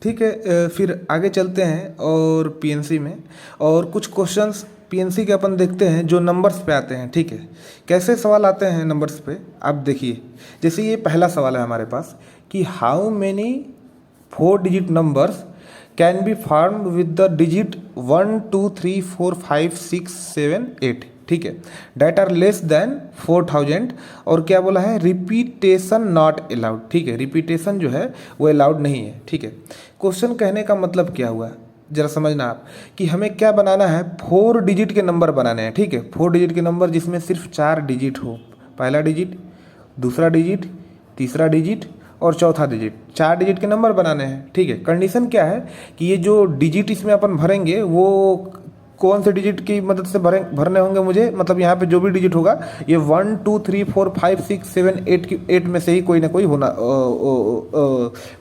ठीक है। फिर आगे चलते हैं और पीएनसी में और कुछ क्वेश्चंस पीएनसी के अपन देखते हैं जो नंबर्स पे आते हैं। ठीक है, कैसे सवाल आते हैं नंबर्स पे आप देखिए। जैसे ये पहला सवाल है हमारे पास कि how many 4 digit numbers can be formed with the digit 1 2 3 4 5 6 7 8। ठीक है, डेट आर लेस देन 4000 और क्या बोला है, रिपीटेशन नॉट अलाउड। ठीक है, रिपीटेशन जो है वो अलाउड नहीं है। ठीक है, क्वेश्चन कहने का मतलब क्या हुआ जरा समझना आप कि हमें क्या बनाना है, 4 डिजिट के नंबर बनाने हैं। ठीक है, 4 डिजिट के नंबर जिसमें सिर्फ 4 डिजिट हो, पहला डिजिट, दूसरा डिजिट, तीसरा डिजिट और चौथा डिजिट, 4 डिजिट के नंबर बनाने हैं। ठीक है, कंडीशन क्या है कि ये जो डिजिट इसमें अपन भरेंगे वो कौन से डिजिट की मदद से भरने होंगे मुझे, मतलब यहाँ पे जो भी डिजिट होगा ये 1 2 3 4 5 6 7 8 की 8 में से ही कोई ना कोई होना,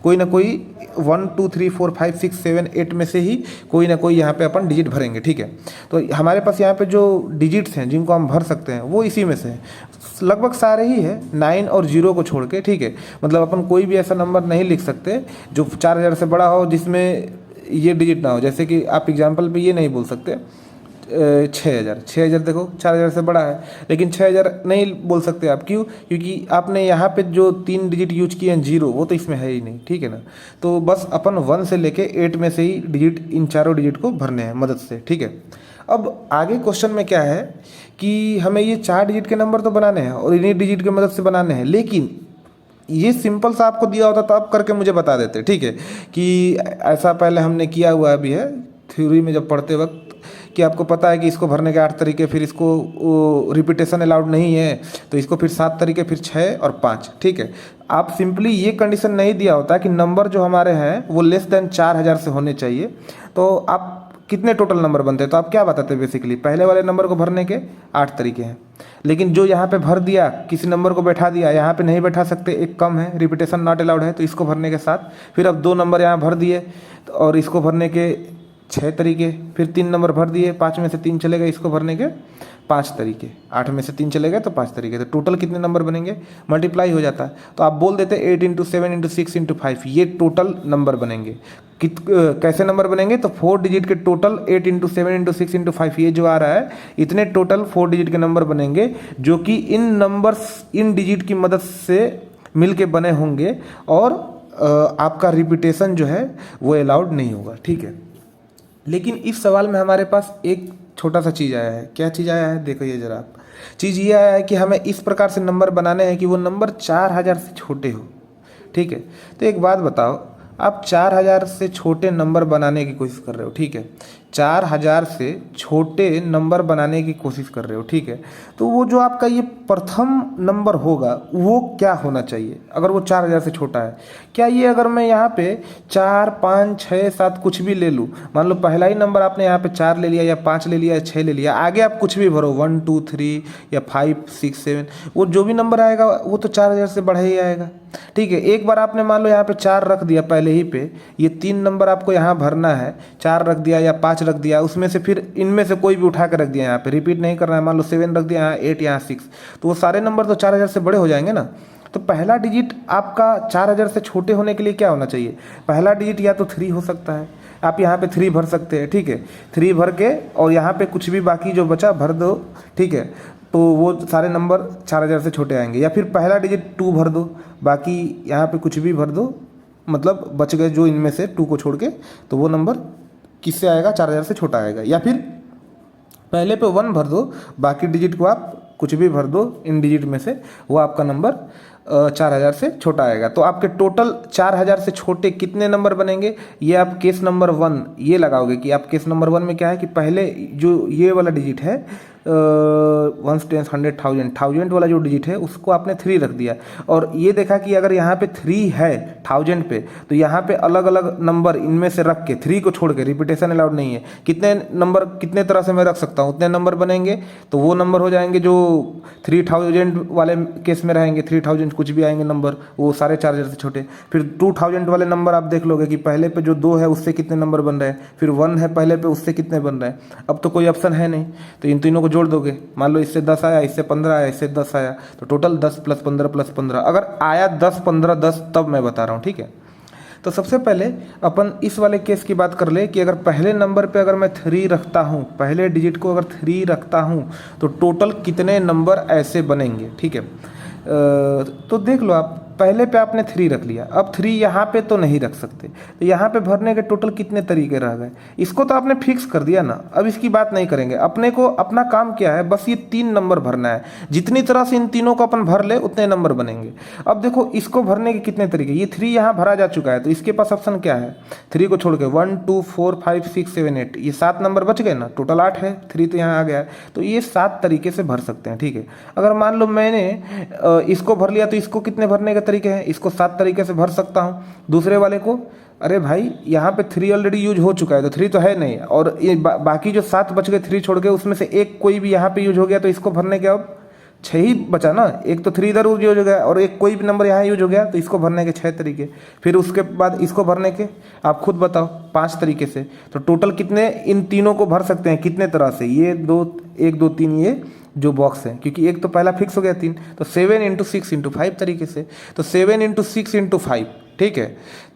कोई ना कोई 1 2 3 4 5 6 7 8 में से ही कोई ना कोई यहाँ पे अपन डिजिट भरेंगे। ठीक है, तो हमारे पास यहाँ पे जो डिजिट्स हैं जिनको हम भर सकते हैं वो इसी में से हैं, लगभग सारे ही है 9 और 0 को छोड़ के। ठीक है, मतलब अपन कोई भी ऐसा नंबर नहीं लिख सकते जो 4000 से बड़ा हो जिसमें ये डिजिट ना हो। जैसे कि आप एग्जांपल पे ये नहीं बोल सकते 6000 देखो 4000 से बड़ा है, लेकिन 6000 नहीं बोल सकते आप। क्यों? क्योंकि आपने यहाँ पे जो 3 डिजिट यूज किए हैं 0, वो तो इसमें है ही नहीं। ठीक है ना, तो बस अपन 1 से लेके 8 में से ही डिजिट, इन चारों डिजिट को भरने हैं मदद से। ठीक है, अब आगे क्वेश्चन में क्या है कि हमें ये 4 डिजिट के नंबर तो बनाने हैं और इन्हीं डिजिट की मदद से बनाने हैं, लेकिन ये सिंपल सा आपको दिया होता तो आप करके मुझे बता देते। ठीक है, कि ऐसा पहले हमने किया हुआ भी है थ्योरी में जब पढ़ते वक्त, कि आपको पता है कि इसको भरने के 8 तरीके, फिर इसको रिपीटेशन अलाउड नहीं है तो इसको फिर 7 तरीके, फिर 6 और 5। ठीक है, आप सिंपली ये कंडीशन नहीं दिया होता कि नंबर जो हमारे हैं वो लेस देन 4000 से होने चाहिए, तो आप कितने टोटल नंबर बनते हैं, तो आप क्या बताते हैं बेसिकली, पहले वाले नंबर को भरने के 8 तरीके हैं। लेकिन जो यहाँ पे भर दिया, किसी नंबर को बैठा दिया, यहाँ पे नहीं बैठा सकते, एक कम है, रिपीटेशन नॉट अलाउड है, तो इसको भरने के साथ फिर अब 2 नंबर यहाँ भर दिए और इसको भरने के 6 तरीके, फिर 3 नंबर भर दिए, 5 में से 3 चले गए, इसको भरने के 5 तरीके, 8 में से 3 चले गए तो 5 तरीके, तो टोटल कितने नंबर बनेंगे, मल्टीप्लाई हो जाता है। तो आप बोल देते 8 × 7 × 6 × 5, ये टोटल नंबर बनेंगे। कैसे नंबर बनेंगे, तो 4 डिजिट के टोटल 8 × 7 × 6 × 5 ये जो आ रहा है, इतने टोटल 4 डिजिट के नंबर बनेंगे जो कि इन नंबर्स, इन डिजिट की मदद से मिल के बने होंगे और आपका रिपीटेशन जो है वो अलाउड नहीं होगा। ठीक है, लेकिन इस सवाल में हमारे पास एक छोटा सा चीज़ आया है। क्या चीज़ आया है, देखो ये जरा आप, चीज़ ये आया है कि हमें इस प्रकार से नंबर बनाने हैं कि वो नंबर 4000 से छोटे हो। ठीक है, तो एक बात बताओ, आप 4000 से छोटे नंबर बनाने की कोशिश कर रहे हो। ठीक है, 4000 से छोटे नंबर बनाने की कोशिश कर रहे हो। ठीक है, तो वो जो आपका ये प्रथम नंबर होगा वो क्या होना चाहिए, अगर वो 4000 से छोटा है। क्या ये, अगर मैं यहाँ पे 4 5 6 7 कुछ भी ले लूँ, मान लो पहला ही नंबर आपने यहाँ पे 4 ले लिया या 5 ले लिया या 6 ले लिया, आगे आप कुछ भी भरो 1 2 3 या 5 6 7, वो जो भी नंबर आएगा वो तो 4000 से बढ़ा ही आएगा। ठीक है, एक बार आपने मान लो यहाँ पे 4 रख दिया पहले ही पे, ये 3 नंबर आपको यहाँ भरना है, 4 रख दिया या 5 रख दिया, उसमें से फिर इनमें से कोई भी उठा कर रख दिया, यहाँ पे रिपीट नहीं करना है, मान लो 7 रख दिया, यहाँ 8, यहाँ 6, तो वो सारे नंबर तो 4000 से बड़े हो जाएंगे ना। तो पहला डिजिट आपका 4000 से छोटे होने के लिए क्या होना चाहिए, पहला डिजिट या तो 3 हो सकता है, आप यहाँ पे 3 भर सकते हैं। ठीक है, 3 भर के और यहाँ पे कुछ भी बाकी जो बचा भर दो। ठीक है, तो वो सारे नंबर 4000 से छोटे आएंगे, या फिर पहला डिजिट 2 भर दो, बाकी यहाँ पे कुछ भी भर दो, मतलब बच गए जो इनमें से 2 को छोड़ के, तो वो नंबर किससे आएगा, 4000 से छोटा आएगा। या फिर पहले पे 1 भर दो, बाकी डिजिट को आप कुछ भी भर दो इन डिजिट में से, वो आपका नंबर 4000 से छोटा आएगा। तो आपके टोटल 4000 से छोटे कितने नंबर बनेंगे, ये आप केस नंबर 1 ये लगाओगे कि आप केस नंबर 1 में क्या है कि पहले जो ये वाला डिजिट है 1 10 100 1000 1000 वाला जो डिजिट है उसको आपने 3 रख दिया, और ये देखा कि अगर यहाँ पे 3 है 1000 पे, तो यहाँ पे अलग अलग नंबर इनमें से रख के 3 को छोड़ के, रिपीटेशन अलाउड नहीं है, कितने नंबर कितने तरह से मैं रख सकता हूँ उतने नंबर बनेंगे, तो वो नंबर हो जाएंगे जो 3000 वाले केस में रहेंगे, 3000 कुछ भी आएंगे नंबर, वो सारे 4000 से छोटे। फिर 2000 वाले नंबर आप देख लोगे कि पहले पे जो 2 है उससे कितने नंबर बन रहे हैं, फिर 1 है पहले पे उससे कितने बन रहे हैं। अब तो कोई ऑप्शन है नहीं, तो इन तीनों को जोड़ दोगे, मान लो इससे 10 आया, इससे 15 आया, इससे 10 आया, तो टोटल 10 + 15 + 15, अगर आया 10 15 10 तब मैं बता रहा हूँ। ठीक है, तो सबसे पहले अपन इस वाले केस की बात कर ले कि अगर पहले नंबर पे अगर मैं 3 रखता हूँ, पहले डिजिट को अगर 3 रखता हूँ तो टोटल कितने नंबर ऐसे बनेंगे, ठीक है। तो देख लो आप, पहले पे आपने 3 रख लिया, अब 3 यहाँ पे तो नहीं रख सकते, तो यहाँ पे भरने के टोटल कितने तरीके रह गए, इसको तो आपने फिक्स कर दिया ना, अब इसकी बात नहीं करेंगे। अपने को अपना काम क्या है, बस ये 3 नंबर भरना है, जितनी तरह से इन तीनों को अपन भर ले उतने नंबर बनेंगे। अब देखो इसको भरने के कितने तरीके, ये 3 यहाँ भरा जा चुका है, तो इसके पास ऑप्शन क्या है, 3 को छोड़ के 1 2 4 5 6 7 8, ये 7 नंबर बच गए ना, टोटल 8 है, 3 तो यहाँ आ गया है, तो ये 7 तरीके से भर सकते हैं, ठीक है। अगर मान लो मैंने इसको भर लिया तो इसको कितने भरने के तरीके हैं, इसको 7 तरीके से भर सकता हूँ। दूसरे वाले को, अरे भाई यहाँ पे 3 ऑलरेडी यूज हो चुका है, तो 3 तो है नहीं, और ये बाकी जो 7 बच गए 3 छोड़ के, उसमें से एक कोई भी यहाँ पे यूज हो गया, तो इसको भरने के अब 6 ही बचा ना, एक तो 3 इधर यूज हो गया और एक कोई भी नंबर यहाँ यूज हो गया, तो इसको भरने के 6 तरीके। फिर उसके बाद इसको भरने के आप खुद बताओ 5 तरीके से, तो टोटल कितने इन तीनों को भर सकते हैं, कितने तरह से, ये 2 1 2 3 ये जो बॉक्स है, क्योंकि एक तो पहला फिक्स हो गया 3, तो 7 × 6 × 5 तरीके से, तो 7 × 6 × 5, ठीक है।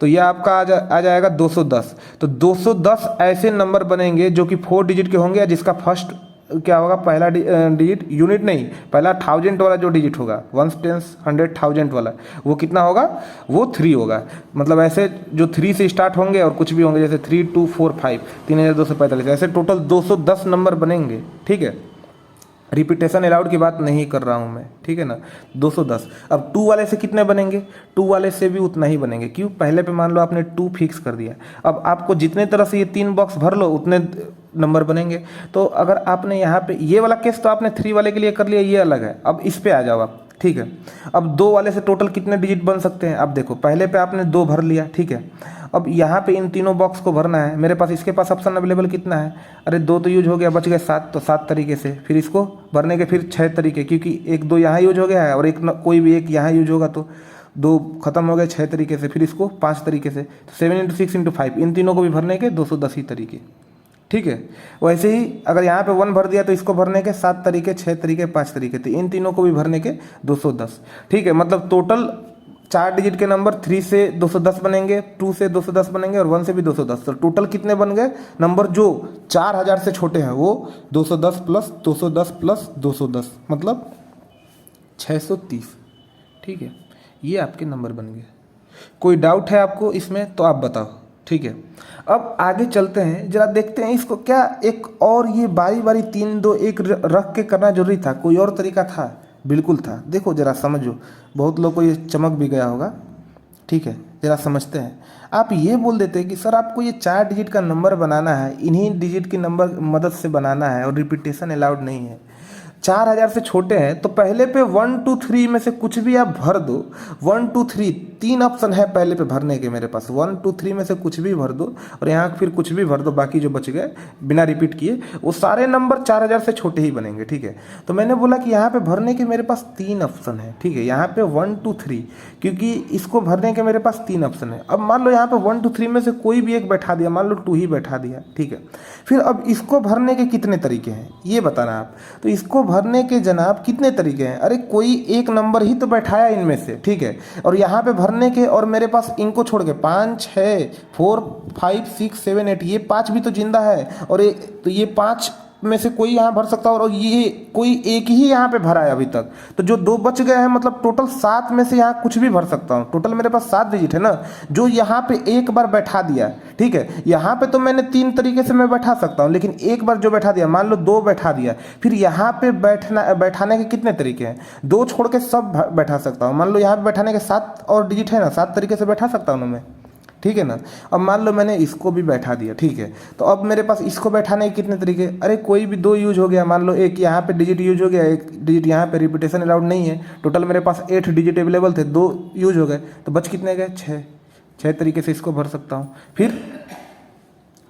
तो ये आपका आ जाएगा 210। तो 210 ऐसे नंबर बनेंगे जो कि 4 डिजिट के होंगे, जिसका फर्स्ट क्या होगा, पहला डिजिट, यूनिट नहीं, पहला 1000 वाला जो डिजिट होगा, 1 10 100 1000 वाला, वो कितना होगा, वो 3 होगा। मतलब ऐसे जो 3 से स्टार्ट होंगे और कुछ भी होंगे, जैसे 3 2 4 5 3245, ऐसे टोटल 210 नंबर बनेंगे, ठीक है। रिपीटेशन अलाउड की बात नहीं कर रहा हूँ मैं, ठीक है ना, 210। अब 2 वाले से कितने बनेंगे, 2 वाले से भी उतना ही बनेंगे, क्यों, पहले पे मान लो आपने 2 फिक्स कर दिया, अब आपको जितने तरह से ये 3 बॉक्स भर लो उतने नंबर बनेंगे। तो अगर आपने यहाँ पे ये वाला केस तो आपने 3 वाले के लिए कर लिया, ये अलग है। अब इस पे आ जाओ आप, ठीक है। अब 2 वाले से टोटल कितने डिजिट बन सकते हैं, अब देखो पहले पे आपने 2 भर लिया, ठीक है। अब यहाँ पे इन तीनों बॉक्स को भरना है, मेरे पास इसके पास ऑप्शन अवेलेबल कितना है, अरे 2 तो यूज हो गया, बच गए 7, तो 7 तरीके से। फिर इसको भरने के फिर 6 तरीके, क्योंकि 1 2 यहाँ यूज हो गया है और एक कोई भी एक यहाँ यूज होगा, तो 2 खत्म हो गए, 6 तरीके से। फिर इसको 5 तरीके से, तो 7 × 6 × 5, इन तीनों को भी भरने के 210 ही तरीके, ठीक है। वैसे ही अगर यहाँ पे 1 भर दिया तो इसको भरने के 7 तरीके, 6 तरीके, 5 तरीके, तो इन तीनों को भी भरने के 210, ठीक है। मतलब टोटल 4 डिजिट के नंबर 3 से 210 बनेंगे, 2 से 210 बनेंगे और 1 से भी 210, तो टोटल कितने बन गए नंबर जो 4000 से छोटे हैं, वो 210 प्लस 210 प्लस 210, मतलब 630, ठीक है। ये आपके नंबर बन गए। कोई डाउट है आपको इसमें तो आप बताओ, ठीक है। अब आगे चलते हैं, जरा देखते हैं इसको, क्या एक और ये बारी बारी 3 2 1 रख के करना जरूरी था, कोई और तरीका था, बिल्कुल था। देखो जरा समझो, बहुत लोग को ये चमक भी गया होगा, ठीक है। जरा समझते हैं, आप ये बोल देते हैं कि सर आपको ये 4 डिजिट का नंबर बनाना है, इन्हीं डिजिट की नंबर मदद से बनाना है और रिपीटेशन अलाउड नहीं है, 4000 से छोटे हैं, तो पहले पे 1 2 3 में से कुछ भी आप भर दो। 1 2 3 3 ऑप्शन है पहले पे भरने के, मेरे पास 1 2 3 में से कुछ भी भर दो और यहाँ फिर कुछ भी भर दो, बाकी जो बच गए बिना रिपीट किए वो सारे नंबर 4000 से छोटे ही बनेंगे, ठीक है। तो मैंने बोला कि यहाँ पे भरने के मेरे पास 3 ऑप्शन है, ठीक है। यहाँ पे 1 2 3, क्योंकि इसको भरने के मेरे पास 3 ऑप्शन है। अब मान लो यहाँ पे 1 2 3 में से कोई भी एक बैठा दिया, मान लो 2 ही बैठा दिया, ठीक है। फिर अब इसको भरने के कितने तरीके हैं ये बताना आप। तो इसको भरने के जनाब कितने तरीके हैं, अरे कोई एक नंबर ही तो बैठाया इनमें से, ठीक है। और यहाँ पे भरने के, और मेरे पास इनको छोड़ के 5 6 4 5 6 7 8, ये 5 भी तो जिंदा है, और तो ये 5 में से कोई यहाँ भर सकता है, और ये कोई एक ही यहाँ पे भरा है अभी तक, तो जो 2 बच गए हैं, मतलब टोटल 7 में से यहाँ कुछ भी भर सकता हूँ। टोटल मेरे पास 7 डिजिट है ना, जो यहाँ पे एक बार बैठा दिया, ठीक है। यहाँ पे तो मैंने 3 तरीके से मैं बैठा सकता हूँ, लेकिन एक बार जो बैठा दिया, मान लो 2 बैठा दिया, फिर यहाँ पे बैठाने के कितने तरीके हैं, 2 छोड़ के सब बैठा सकता हूँ। मान लो यहाँ पे बैठाने के 7 और डिजिट है ना, 7 तरीके से बैठा सकता हूँ ना मैं, ठीक है ना। अब मान लो मैंने इसको भी बैठा दिया, ठीक है। तो अब मेरे पास इसको बैठाने के कितने तरीके, अरे कोई भी 2 यूज हो गया, मान लो एक यहाँ पे डिजिट यूज हो गया, एक डिजिट यहाँ पे रिपीटेशन अलाउड नहीं है, टोटल मेरे पास 8 डिजिट अवेलेबल थे, 2 यूज हो गए, तो बच कितने गए, 6 तरीके से इसको भर सकता हूँ। फिर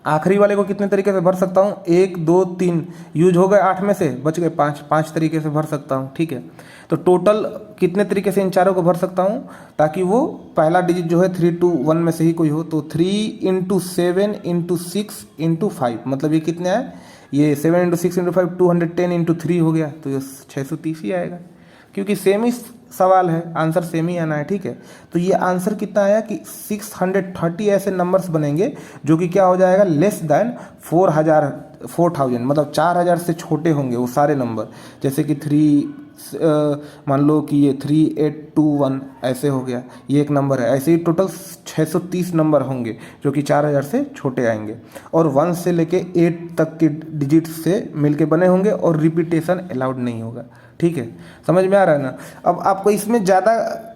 आखिरी वाले को कितने तरीके से भर सकता हूँ, 1 2 3 यूज हो गए, 8 में से बच गए 5 तरीके से भर सकता हूँ, ठीक है। तो टोटल कितने तरीके से इन चारों को भर सकता हूँ, ताकि वो पहला डिजिट जो है 3 2 1 में से ही कोई हो, तो 3 × 7 × 6 × 5, मतलब ये कितने आए, ये 7 × 6 × 5 210 × 3 हो गया, तो ये 630 ही आएगा, क्योंकि सेम ही सवाल है, आंसर सेम ही आना है, ठीक है। तो ये आंसर कितना आया कि 630 ऐसे नंबर्स बनेंगे जो कि क्या हो जाएगा, लेस दैन 4000 मतलब 4000 से छोटे होंगे वो सारे नंबर। जैसे कि मान लो कि ये 3821 ऐसे हो गया, ये एक नंबर है। ऐसे ही टोटल 630 नंबर होंगे जो कि 4000 से छोटे आएंगे, और 1 से लेके 8 तक के डिजिट से मिलके बने होंगे, और रिपीटेशन अलाउड नहीं होगा, ठीक है। समझ में आ रहा है ना। अब आपको इसमें ज़्यादा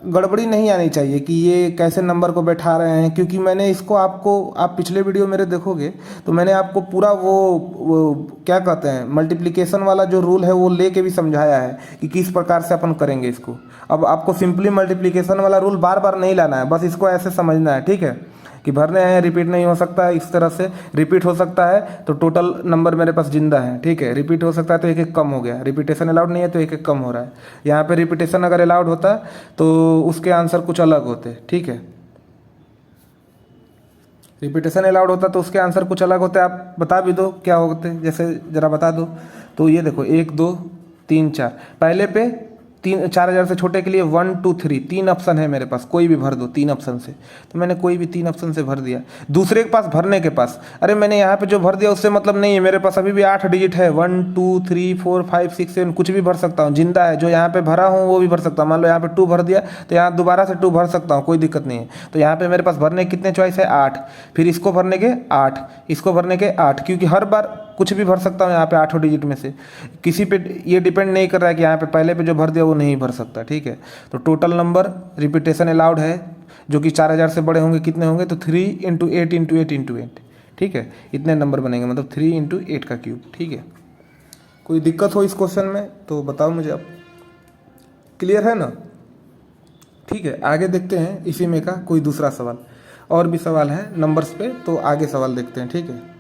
गड़बड़ी नहीं आनी चाहिए कि ये कैसे नंबर को बैठा रहे हैं, क्योंकि मैंने इसको आपको, आप पिछले वीडियो मेरे देखोगे तो मैंने आपको पूरा वो क्या कहते हैं मल्टीप्लिकेशन वाला जो रूल है वो लेके भी समझाया है कि किस प्रकार से अपन करेंगे इसको। अब आपको सिंपली मल्टीप्लिकेशन वाला रूल बार बार नहीं लाना है, बस इसको ऐसे समझना है, ठीक है, कि भरने हैं, रिपीट नहीं हो सकता है। इस तरह से रिपीट हो सकता है तो टोटल नंबर मेरे पास जिंदा है, ठीक है। रिपीट हो सकता है तो एक एक कम हो गया, रिपीटेशन अलाउड नहीं है तो एक एक कम हो रहा है। यहाँ पे रिपीटेशन अगर अलाउड होता तो उसके आंसर कुछ अलग होते, ठीक है। रिपीटेशन अलाउड होता तो उसके आंसर कुछ अलग होते। आप बता भी दो क्या होते, जैसे ज़रा बता दो। तो ये देखो 1 2 3 4, पहले पे 4000 से छोटे के लिए 1 2 3 3 ऑप्शन है मेरे पास, कोई भी भर दो 3 ऑप्शन से। तो मैंने कोई भी 3 ऑप्शन से भर दिया। दूसरे के पास भरने के पास, अरे मैंने यहाँ पे जो भर दिया उससे मतलब नहीं है, मेरे पास अभी भी 8 डिजिट है, 1 2 3 4 5 6 7 कुछ भी भर सकता हूँ, जिंदा है। जो यहाँ पे भरा हूँ वो भी भर सकता हूँ। मान लो यहाँ पे 2 भर दिया तो यहाँ दोबारा से 2 भर सकता हूँ, कोई दिक्कत नहीं है। तो यहाँ पे मेरे पास भरने के कितने चॉइस है, 8। फिर इसको भरने के 8, इसको भरने के 8, क्योंकि हर बार कुछ भी भर सकता हूँ यहाँ पे 8 डिजिट में से। किसी पे ये डिपेंड नहीं कर रहा है कि यहाँ पे पहले पे जो भर दिया वो नहीं भर सकता, ठीक है। तो टोटल नंबर रिपीटेशन अलाउड है जो कि 4000 से बड़े होंगे, कितने होंगे, तो 3 × 8 × 8 × 8, ठीक है। इतने नंबर बनेंगे, मतलब 3 × 8 का क्यूब, ठीक है। कोई दिक्कत हो इस क्वेश्चन में तो बताओ मुझे आप। क्लियर है ना, ठीक है। आगे देखते हैं इसी में का कोई दूसरा सवाल, और भी सवाल है नंबर्स पे, तो आगे सवाल देखते हैं, ठीक है।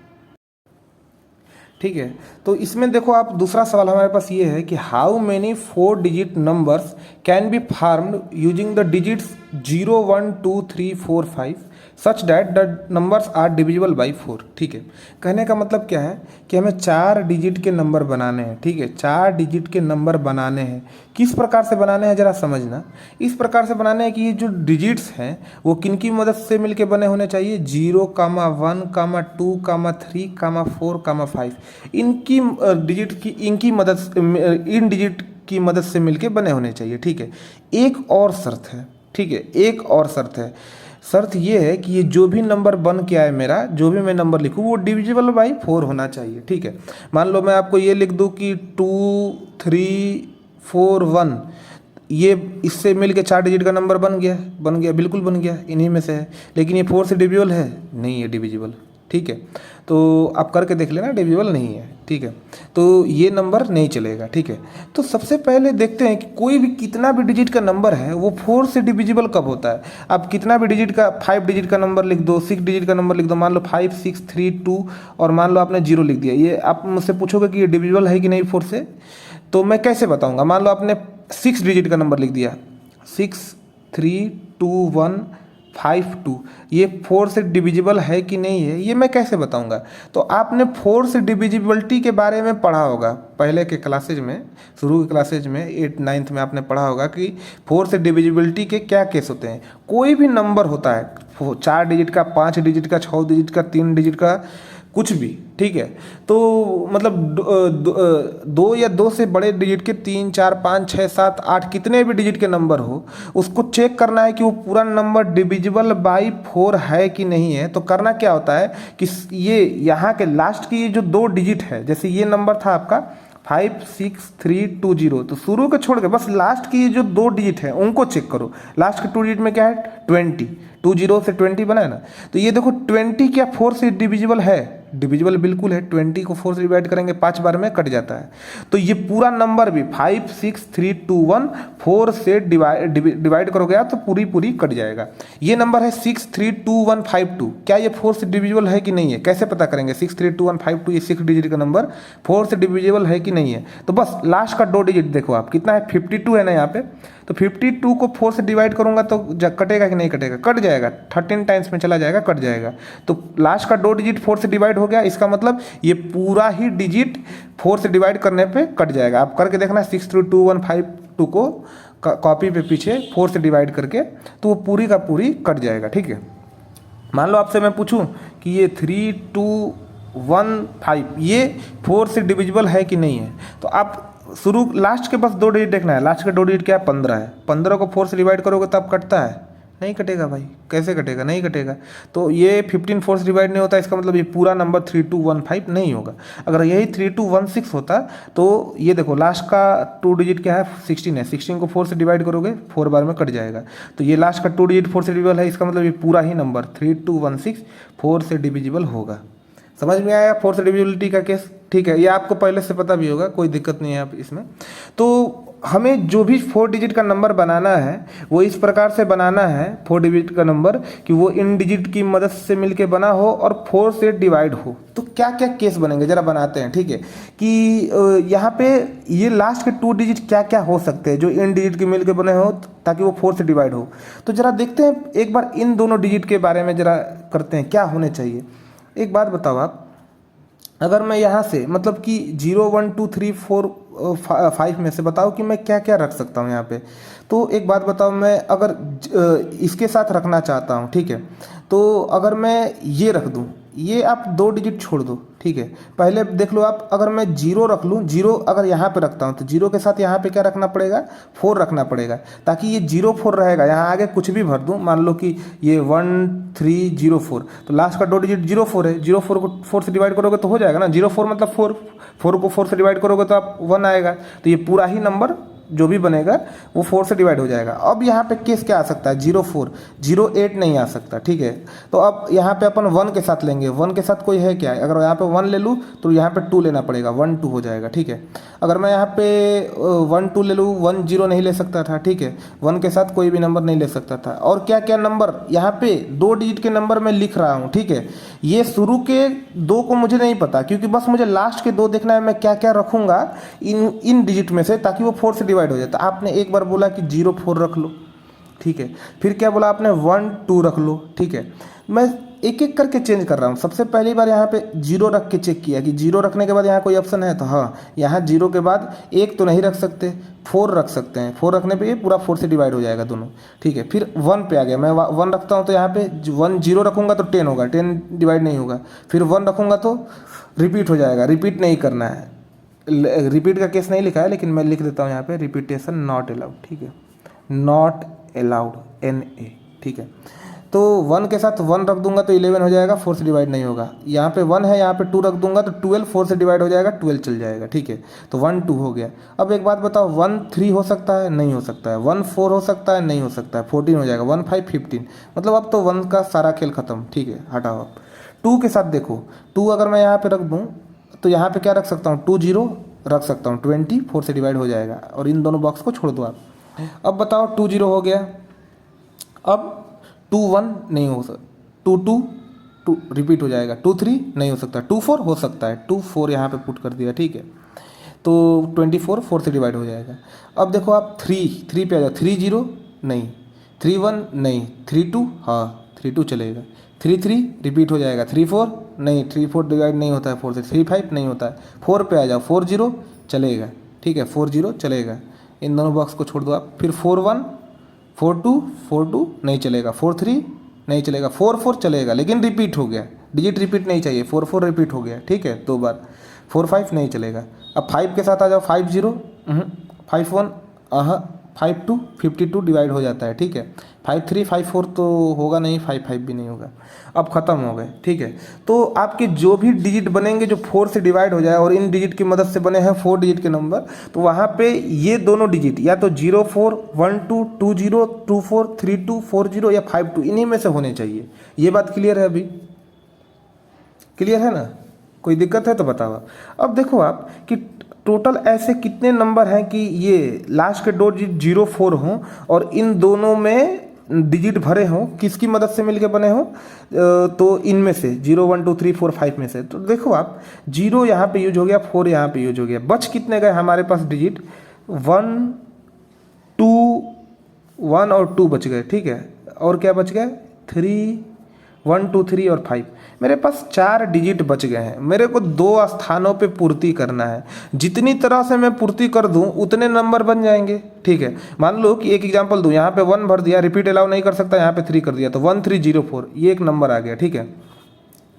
ठीक है, तो इसमें देखो आप, दूसरा सवाल हमारे पास ये है कि how many 4 digit numbers can be formed using the digits 0 1 2 3 4 5 such that the numbers are divisible by 4। ठीक है, कहने का मतलब क्या है कि हमें 4 डिजिट के नंबर बनाने हैं। ठीक है, 4 डिजिट के नंबर बनाने हैं। किस प्रकार से बनाने हैं जरा समझना। इस प्रकार से बनाने हैं कि ये जो डिजिट्स हैं वो किन की मदद से मिलके बने होने चाहिए, 0, 1, 2, 3, 4, 5। इनकी डिजिट की इन डिजिट की मदद से मिलके बने होने चाहिए। ठीक है, एक और शर्त है। ठीक है, एक और शर्त है। शर्त ये है कि ये जो भी नंबर बन के आए, मेरा जो भी मैं नंबर लिखूँ वो डिविजिबल बाई 4 होना चाहिए। ठीक है, मान लो मैं आपको ये लिख दूँ कि 2, 3, 4, 1, ये इससे मिल के 4 डिजिट का नंबर बन गया, बिल्कुल बन गया, इन्हीं में से है। लेकिन ये 4 से डिविजिबल है? नहीं है डिविजिबल। ठीक है, तो आप करके देख लेना, डिविजिबल नहीं है। ठीक है, तो ये नंबर नहीं चलेगा। ठीक है, तो सबसे पहले देखते हैं कि कोई भी कितना भी डिजिट का नंबर है वो 4 से डिविजिबल कब होता है। आप कितना भी डिजिट का, 5 डिजिट का नंबर लिख दो, 6 डिजिट का नंबर लिख दो, मान लो 5, 6, 3, 2 और मान लो आपने 0 लिख दिया। ये आप मुझसे पूछोगे कि ये डिविजिबल है कि नहीं 4 से, तो मैं कैसे बताऊँगा। मान लो आपने 6 डिजिट का नंबर लिख दिया, 6, 3, 2, 1, 5, 2, ये 4 से डिविजिबल है कि नहीं है, ये मैं कैसे बताऊंगा। तो आपने 4 से डिविजिबिलिटी के बारे में पढ़ा होगा पहले के क्लासेज में, शुरू के क्लासेज में 8, 9th में आपने पढ़ा होगा कि 4 से डिविजिबिलिटी के क्या केस होते हैं। कोई भी नंबर होता है 4 डिजिट का, 5 डिजिट का, 6 डिजिट का, 3 डिजिट का, कुछ भी। ठीक है, तो मतलब 2 या 2 से बड़े डिजिट के 3, 4, 5, 6, 7, 8 कितने भी डिजिट के नंबर हो, उसको चेक करना है कि वो पूरा नंबर डिविजिबल बाई 4 है कि नहीं है। तो करना क्या होता है कि ये यहाँ के लास्ट की ये जो 2 डिजिट है, जैसे ये नंबर था आपका 5, 6, 3, 2, 0, तो शुरू के छोड़ के बस लास्ट की ये जो 2 डिजिट है उनको चेक करो। लास्ट के 2 डिजिट में क्या है, 20, 20 से 20 बना है ना। तो ये देखो 20 क्या 4 से डिविजिबल है, डिविजिबल बिल्कुल है। 20 को 4 से डिवाइड करेंगे 5 बार में कट जाता है। तो ये पूरा नंबर भी 5, 6, 3, 2, 1 4 से डिवाइड करोगे आप तो पूरी कट जाएगा। ये नंबर है 6, 3, 2, 1, 5, 2, क्या ये 4 से डिविजिबल है कि नहीं है, कैसे पता करेंगे। 6, 3, 2, 1, 5, 2 ये 6 डिजिट का नंबर 4 से डिविजिबल है कि नहीं है। तो बस लास्ट का 2 डिजिट देखो आप, कितना है 52 है ना यहाँ पे। तो 52 को 4 से डिवाइड करूंगा तो कटेगा कि नहीं कटेगा, कट जाएगा, 13 टाइम्स में चला जाएगा, कट जाएगा। तो लास्ट का 2 डिजिट 4 से डिवाइड हो गया, इसका मतलब ये पूरा ही डिजिट 4 से डिवाइड करने पे कट जाएगा। आप करके देखना, 6, 3, 2, 1, 5, 2 को कॉपी पे पीछे 4 से डिवाइड करके, तो वो पूरी का पूरी कट जाएगा, ठीक है। मान लो आपसे मैं पूछूं कि ये 3 2 1 5 ये 4 से डिविजिबल है कि नहीं है, तो आप शुरू लास्ट के बस 2 डिजिट देखना है। लास्ट का 2 डिजिट क्या है? 15 है। 15 को 4 से डिवाइड करोगे तब कटता है? नहीं कटेगा भाई, कैसे कटेगा? नहीं कटेगा। तो ये 15 4 से डिवाइड नहीं होता, इसका मतलब ये पूरा नंबर 3215 नहीं होगा। अगर यही 3216 होता तो ये देखो लास्ट का 2 डिजिट क्या है? 16 है। 16 को 4 से डिवाइड करोगे 4 बार में कट जाएगा। तो ये लास्ट का 2 डिजिट 4 से डिविजिबल है, इसका मतलब ये पूरा ही नंबर 3216 4 से डिविजिबल होगा। समझ में आया 4 से डिविजिबिलिटी का केस? ठीक है, ये आपको पहले से पता भी होगा, कोई दिक्कत नहीं है आप इसमें। तो हमें जो भी 4 डिजिट का नंबर बनाना है वो इस प्रकार से बनाना है, 4 डिजिट का नंबर, कि वो इन डिजिट की मदद से मिलके बना हो और 4 से डिवाइड हो। तो क्या क्या केस बनेंगे जरा बनाते हैं, ठीक है। कि यहाँ पे ये लास्ट के 2 डिजिट क्या क्या हो सकते हैं जो इन डिजिट के मिलके बने हो ताकि वो 4 से डिवाइड हो। तो जरा देखते हैं एक बार इन दोनों डिजिट के बारे में जरा करते हैं क्या होने चाहिए। एक बात बताओ आप, अगर मैं यहाँ से मतलब कि 0 1 2 3 4 5 में से बताओ कि मैं क्या क्या रख सकता हूँ यहाँ पे। तो एक बात बताओ, मैं अगर इसके साथ रखना चाहता हूँ, ठीक है, तो अगर मैं ये रख दूँ, ये आप 2 डिजिट छोड़ दो, ठीक है। पहले देख लो आप, अगर मैं 0 रख लूँ, 0 अगर यहाँ पे रखता हूँ तो 0 के साथ यहाँ पे क्या रखना पड़ेगा? 4 रखना पड़ेगा, ताकि ये 0 4 रहेगा। यहाँ आगे कुछ भी भर दूँ, मान लो कि ये 1 3 0 4, तो लास्ट का 2 डिजिट 0 4 है। 0 4 को 4 से डिवाइड करोगे तो हो जाएगा ना, 0 4 मतलब 4, 4 को 4 से डिवाइड करोगे तो आप 1 आएगा। तो ये पूरा ही नंबर जो भी बनेगा वो 4 से डिवाइड हो जाएगा। अब यहाँ पे केस क्या आ सकता है? 0 4 0 8 नहीं आ सकता, ठीक है। तो अब यहाँ पे अपन 1 के साथ लेंगे। 1 के साथ कोई है क्या? अगर यहाँ पे 1 ले लूँ तो यहाँ पे 2 लेना पड़ेगा, 1 2 हो जाएगा, ठीक है। अगर मैं यहाँ पे 1 2 ले लूँ, 1 0 नहीं ले सकता था, ठीक है। 1 के साथ कोई भी नंबर नहीं ले सकता था। और क्या क्या नंबर यहाँ पे 2 डिजिट के नंबर मैं लिख रहा हूँ, ठीक है। ये शुरू के 2 को मुझे नहीं पता, क्योंकि बस मुझे लास्ट के 2 देखना है मैं क्या क्या रखूँगा इन डिजिट में से, ताकि वो 4 से डिवाइड हो जाए। तो आपने एक बार बोला कि 0 4 रख लो, ठीक है। फिर क्या बोला आपने? 1 2 रख लो, ठीक है। मैं एक एक करके चेंज कर रहा हूँ। सबसे पहली बार यहाँ पे 0 रख के चेक किया कि 0 रखने के बाद यहाँ कोई ऑप्शन है, तो हाँ, यहाँ 0 के बाद 1 तो नहीं रख सकते, 4 रख सकते हैं। 4 रखने पे ये पूरा 4 से डिवाइड हो जाएगा दोनों, ठीक है। फिर 1 पे आ गया, मैं 1 रखता हूँ तो यहाँ पे 1 0 रखूँगा तो 10 होगा, 10 डिवाइड नहीं होगा। फिर 1 रखूँगा तो रिपीट हो जाएगा, रिपीट नहीं करना है। रिपीट का केस नहीं लिखा है, लेकिन मैं लिख देता हूँ यहाँ पे, रिपीटेशन नॉट अलाउड, ठीक है, नॉट अलाउड NA, ठीक है। तो 1 के साथ 1 रख दूंगा तो 11 हो जाएगा, 4 से डिवाइड नहीं होगा। यहाँ पे 1 है, यहाँ पे 2 रख दूंगा तो 12, 4 से डिवाइड हो जाएगा, 12 चल जाएगा, ठीक है। तो 1 2 हो गया। अब एक बात बताओ, 1 3 हो सकता है? नहीं हो सकता है। 1 4 हो सकता है? नहीं हो सकता है। 14 हो जाएगा। 1 5 15, मतलब अब तो 1 का सारा खेल खत्म, ठीक है, हटाओ आप। 2 के साथ देखो, 2 अगर मैं यहाँ पे रख दूँ तो यहाँ पे क्या रख सकता हूँ? 2 0 रख सकता हूँ, 20 4 से डिवाइड हो जाएगा, और इन दोनों बॉक्स को छोड़ दो आप। अब बताओ 2 0 हो गया। अब 2 1 नहीं हो सकता, 2 2 रिपीट हो जाएगा, 2 3 नहीं हो सकता, 2 4 हो सकता है, 2 4 यहाँ पे पुट कर दिया, ठीक है। तो 24 4 से डिवाइड हो जाएगा। अब देखो आप 3 पे आ जाओ, 3 0 नहीं, 3 1 नहीं, 3 2 हाँ 3 2 चलेगा, 3 3 रिपीट हो जाएगा, 3 4 नहीं, 3 4 डिवाइड नहीं होता है 4 से, 3 5 नहीं होता है, 4 पे आ जाओ, 4 0 चलेगा, ठीक है, 4 0 चलेगा। इन दोनों बॉक्स को छोड़ दो आप। फिर 4 1 4 2 नहीं चलेगा, 4 3 नहीं चलेगा, 4 4 चलेगा, लेकिन रिपीट हो गया, डिजिट रिपीट नहीं चाहिए, 4 4 रिपीट हो गया, ठीक है, 2 बार। 4 5 नहीं चलेगा। अब 5 के साथ आ जाओ, 5 0 5 1 5 2 52 डिवाइड हो जाता है, ठीक है। 5 3 5 4 तो होगा नहीं, 5 5 भी नहीं होगा। अब ख़त्म हो गए, ठीक है। तो आपके जो भी डिजिट बनेंगे जो 4 से डिवाइड हो जाए और इन डिजिट की मदद से बने हैं 4 डिजिट के नंबर, तो वहाँ पे ये दोनों डिजिट या तो 0 4 1 2 2 0 2 4 3 2 4 0 या 5 2 इन्हीं में से होने चाहिए। ये बात क्लियर है? अभी क्लियर है ना? कोई दिक्कत है तो बताओ आप। अब देखो आप कि टोटल ऐसे कितने नंबर हैं कि ये लास्ट के 2 डिजिट 0 4 हों और इन दोनों में डिजिट भरे हों, किसकी मदद से मिलके बने हों? तो इनमें से 0 1 2 3 4 5 में से। तो देखो आप 0 यहाँ पे यूज हो गया, 4 यहाँ पे यूज हो गया, बच कितने गए हमारे पास डिजिट? 1 2 1 और 2 बच गए, ठीक है। और क्या बच गए? 3 1 2 3 और 5, मेरे पास 4 डिजिट बच गए हैं। मेरे को 2 स्थानों पे पूर्ति करना है, जितनी तरह से मैं पूर्ति कर दूं उतने नंबर बन जाएंगे। ठीक है, मान लो कि एक एग्जांपल दूं, यहाँ पे 1 भर दिया, रिपीट अलाउ नहीं कर सकता, यहाँ पे 3 कर दिया तो 1304 ये एक नंबर आ गया। ठीक है,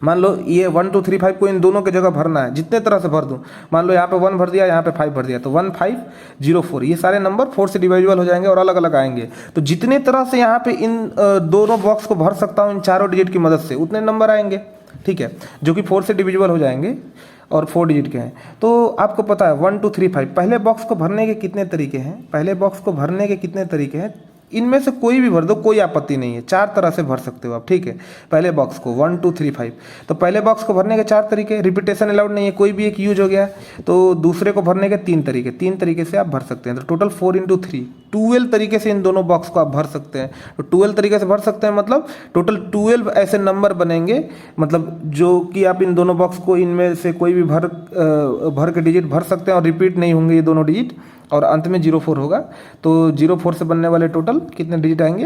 मान लो ये 1 2 3 5 को इन दोनों की जगह भरना है, जितने तरह से भर दूं, मान लो यहाँ पे 1 भर दिया, यहाँ पे 5 भर दिया तो 1504, ये सारे नंबर 4 से डिवाइजेबल हो जाएंगे और अलग अलग आएंगे। तो जितने तरह से यहाँ पे इन दोनों बॉक्स को भर सकता हूँ इन चारों डिजिट की मदद से, उतने नंबर आएंगे। ठीक है, जो कि 4 से डिविजिबल हो जाएंगे और 4 डिजिट के हैं। तो आपको पता है 1 2 3 5 पहले बॉक्स को भरने के कितने तरीके हैं, पहले बॉक्स को भरने के कितने तरीके हैं, इनमें से कोई भी भर दो, कोई आपत्ति नहीं है, 4 तरह से भर सकते हो आप। ठीक है, पहले बॉक्स को 1 2 3 5, तो पहले बॉक्स को भरने के 4 तरीके, रिपीटेशन अलाउड नहीं है, कोई भी एक यूज हो गया। तो दूसरे को भरने के 3 तरीके, 3 तरीके से आप भर सकते हैं। तो टोटल 4 × 3 12 तरीके से इन दोनों बॉक्स को आप भर सकते हैं। तो 12 तरीके से भर सकते हैं, मतलब टोटल 12 ऐसे नंबर बनेंगे, मतलब जो कि आप इन दोनों बॉक्स को इनमें से कोई भी भर के डिजिट भर सकते हैं और रिपीट नहीं होंगे ये दोनों डिजिट, और अंत में 04 होगा। तो 04 से बनने वाले टोटल कितने डिजिट आएंगे,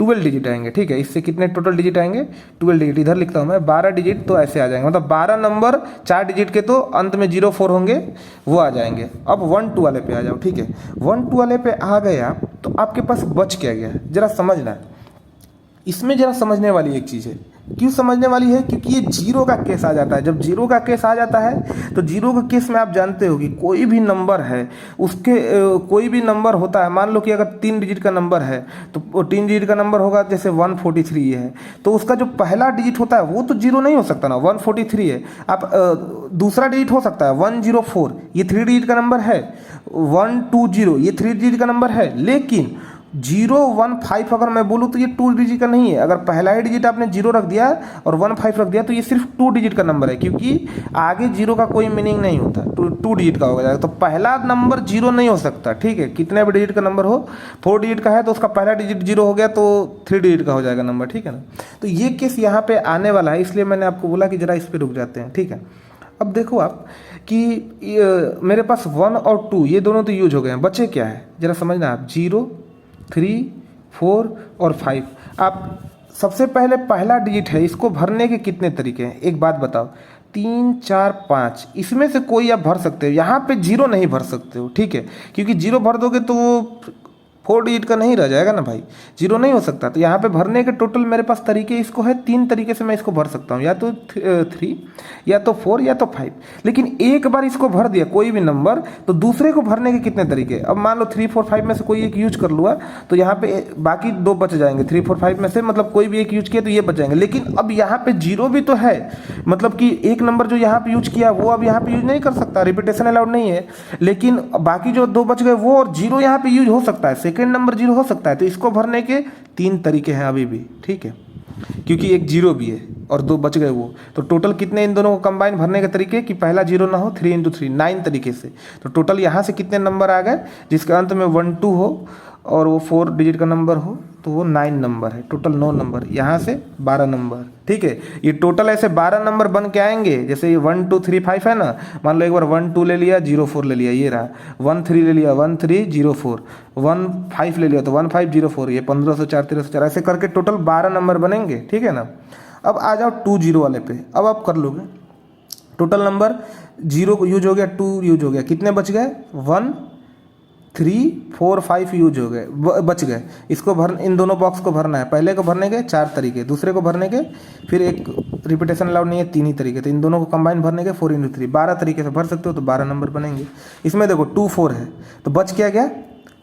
12 डिजिट आएंगे। ठीक है, इससे कितने टोटल डिजिट आएंगे, 12 डिजिट। इधर लिखता हूँ मैं 12 डिजिट, तो ऐसे आ जाएंगे, मतलब 12 नंबर 4 डिजिट के, तो अंत में 04 होंगे, वो आ जाएंगे। अब 1 2 वाले पे आ जाओ। ठीक है, 1 2 वाले पे आ गया तो आपके पास बच क्या गया, जरा समझना है। इसमें जरा समझने वाली एक चीज़ है। क्यों समझने वाली है, क्योंकि ये 0 का केस आ जाता है। जब 0 का केस आ जाता है तो 0 के केस में आप जानते हो कि कोई भी नंबर है उसके कोई भी नंबर होता है, मान लो कि अगर 3 डिजिट का नंबर है तो 3 डिजिट का नंबर होगा, जैसे 143 है, तो उसका जो पहला डिजिट होता है वो तो 0 नहीं हो सकता ना, 143 है। आप दूसरा डिजिट हो सकता है 104, ये 3 डिजिट का नंबर है, 120 ये 3 डिजिट का नंबर है, लेकिन 015 अगर मैं बोलूँ तो ये 2 डिजिट का नहीं है। अगर पहला ही डिजिट आपने 0 रख दिया और 15 रख दिया तो ये सिर्फ 2 डिजिट का नंबर है, क्योंकि आगे 0 का कोई मीनिंग नहीं होता, 2 डिजिट का हो जाएगा। तो पहला नंबर 0 नहीं हो सकता। ठीक है, कितने भी डिजिट का नंबर हो, 4 डिजिट का है तो उसका पहला डिजिट 0 हो गया तो 3 डिजिट का हो जाएगा नंबर। ठीक है ना, तो ये केस यहाँ पे आने वाला है, इसलिए मैंने आपको बोला कि जरा इस पर रुक जाते हैं। ठीक है, अब देखो आप कि मेरे पास 1 और 2 ये दोनों तो यूज हो गए हैं, बचे क्या है जरा समझना आप, 0 3 4 और 5। आप सबसे पहले पहला डिजिट है, इसको भरने के कितने तरीके हैं, एक बात बताओ, 3 4 5, इसमें से कोई आप भर सकते हो। यहाँ पे 0 नहीं भर सकते हो। ठीक है, क्योंकि 0 भर दोगे तो वो 4 डिजिट का नहीं रह जाएगा ना भाई, 0 नहीं हो सकता। तो यहाँ पे भरने के टोटल मेरे पास तरीके इसको है, 3 तरीके से मैं इसको भर सकता हूँ, या तो 3 या तो 4 या तो 5। लेकिन एक बार इसको भर दिया कोई भी नंबर तो दूसरे को भरने के कितने तरीके, अब मान लो 3 4 5 में से कोई एक यूज कर लूँगा तो यहाँ पे बाकी 2 बच जाएंगे, 3 4 5 में से, मतलब कोई भी एक यूज किया तो ये बच जाएंगे। लेकिन अब यहाँ पे 0 भी तो है, मतलब कि एक नंबर जो यहाँ पे यूज किया वो अब यहाँ पे यूज नहीं कर सकता, रिपीटेशन अलाउड नहीं है। लेकिन बाकी जो 2 बच गए वो और 0 यहाँ पे यूज हो सकता है, सेकेंड नंबर 0 हो सकता है। तो इसको भरने के 3 तरीके हैं अभी भी। ठीक है, क्योंकि एक 0 भी है और 2 बच गए वो, तो टोटल कितने इन दोनों को कंबाइन भरने के तरीके कि पहला 0 ना हो, 3 × 3 9 तरीके से। तो टोटल यहाँ से कितने नंबर आ गए, जिसके अंत में 1 2 हो और वो 4 डिजिट का नंबर हो तो वो 9 नंबर है, टोटल 9 नंबर, यहाँ से 12 नंबर। ठीक है, ये टोटल ऐसे 12 नंबर बन के आएंगे। जैसे ये 1 2 3 5 है ना, मान लो एक बार 1 2 ले लिया, 0 4 ले लिया, ये रहा 1 3 ले लिया, 1 3 0 4, 1 5 ले लिया तो 1 5 0 4, ये 1504 1304, ऐसे करके टोटल 12 नंबर बनेंगे। ठीक है ना, अब आ जाओ 2 0 वाले पे, अब आप कर लोगे। टोटल नंबर 0 यूज हो गया, 2 यूज हो गया, कितने बच गए, 1 3 4 5 यूज हो गए, बच गए। इसको इन दोनों बॉक्स को भरना है, पहले को भरने के 4 तरीके, दूसरे को भरने के फिर एक रिपीटेशन अलाउड नहीं है, 3 ही तरीके। तो इन दोनों को कंबाइन भरने के 4 × 3 12 तरीके से भर सकते हो, तो 12 नंबर बनेंगे। इसमें देखो 2 4 है तो बच क्या गया,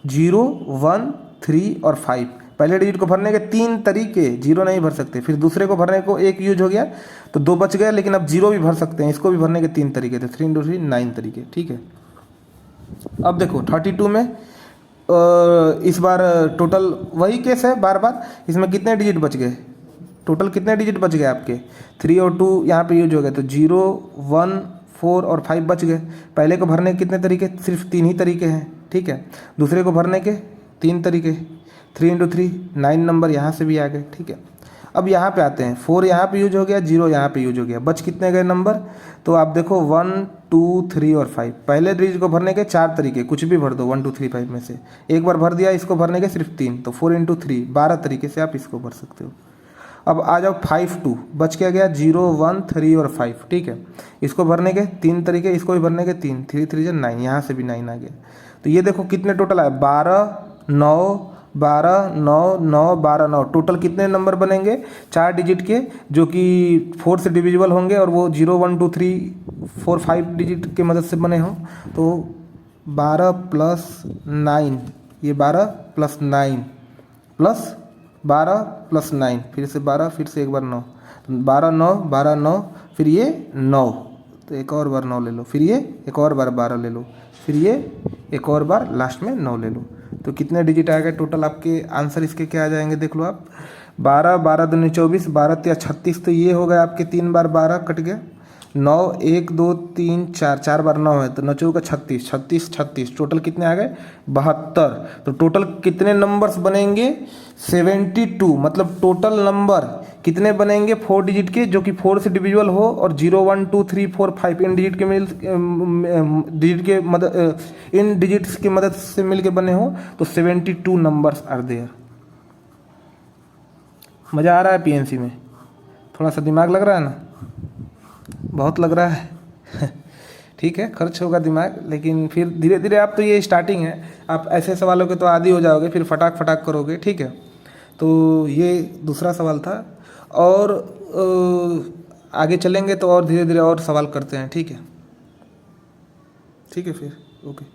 0 1 3 और 5। पहले डिजिट को भरने के 3 तरीके, 0 नहीं भर सकते, फिर दूसरे को भरने को 1 यूज हो गया तो 2 बच गए, लेकिन अब 0 भी भर सकते हैं, इसको भी भरने के 3 तरीके थे, 3 × 3 9 तरीके। ठीक है, अब देखो 32 में इस बार टोटल वही केस है बार बार, इसमें कितने डिजिट बच गए, टोटल कितने डिजिट बच गए आपके, 3 और 2 यहाँ पे यूज हो गए, तो 0 1 4 और 5 बच गए। पहले को भरने के कितने तरीके, सिर्फ 3 ही तरीके हैं। ठीक है, दूसरे को भरने के 3 तरीके, 3 × 3 9 नंबर यहाँ से भी आ गए। ठीक है, अब यहाँ पे आते हैं, 4 यहाँ पे यूज हो गया, 0 यहाँ पे यूज हो गया, बच कितने गए नंबर, तो आप देखो 1 2 3 और 5। पहले डिजिट को भरने के 4 तरीके, कुछ भी भर दो 1 2 3 5 में से, एक बार भर दिया, इसको भरने के सिर्फ 3, तो 4 × 3 12 तरीके से आप इसको भर सकते हो। अब आ जाओ 5 2, बच क्या गया 0 1 3 और 5, ठीक है। इसको भरने के 3 तरीके, इसको भी भरने के 3, 3 3 9, यहाँ से भी 9 आ गया। तो ये देखो कितने टोटल आए, 12 9 12 9 9 12 9, टोटल कितने नंबर बनेंगे 4 डिजिट के, जो कि 4 से डिविजिबल होंगे और वो 0 1 2 3 4 5 डिजिट के मदद से बने हों। तो 12 प्लस 9, ये 12 प्लस 9 प्लस 12 प्लस 9, फिर से 12, फिर से एक बार 9, 12 9 12 9, फिर ये 9, तो एक और बार 9 ले लो, फिर ये एक और बार 12 ले लो, फिर ये एक और बार लास्ट में 9 ले लो। तो कितने डिजिट आ गए टोटल, आपके आंसर इसके क्या आ जाएंगे देख लो आप। 12 12 दूनी 24, 12 तिया 36, तो ये हो गए आपके 3 बार 12 कट गया, 9 1 2 3 4, 4 बार 9 है तो 9 चौका 36, 36 36, टोटल कितने आ गए 72। तो टोटल कितने नंबर्स बनेंगे 72, मतलब टोटल नंबर कितने बनेंगे 4 डिजिट के, जो कि 4 से डिविजिबल हो और 0 1 2 3 4 5 इन डिजिट के इन डिजिट्स की मदद से मिल के बने हो, तो 72 नंबर्स आर देयर। मज़ा आ रहा है पीएनसी में, थोड़ा सा दिमाग लग रहा है ना, बहुत लग रहा है ठीक है, खर्च होगा दिमाग, लेकिन फिर धीरे धीरे आप, तो ये स्टार्टिंग है, आप ऐसे सवालों के तो आदी हो जाओगे, फिर फटाक फटाक करोगे, ठीक है। तो ये दूसरा सवाल था, और आगे चलेंगे तो और धीरे धीरे और सवाल करते हैं, ठीक है, ठीक है फिर ओके।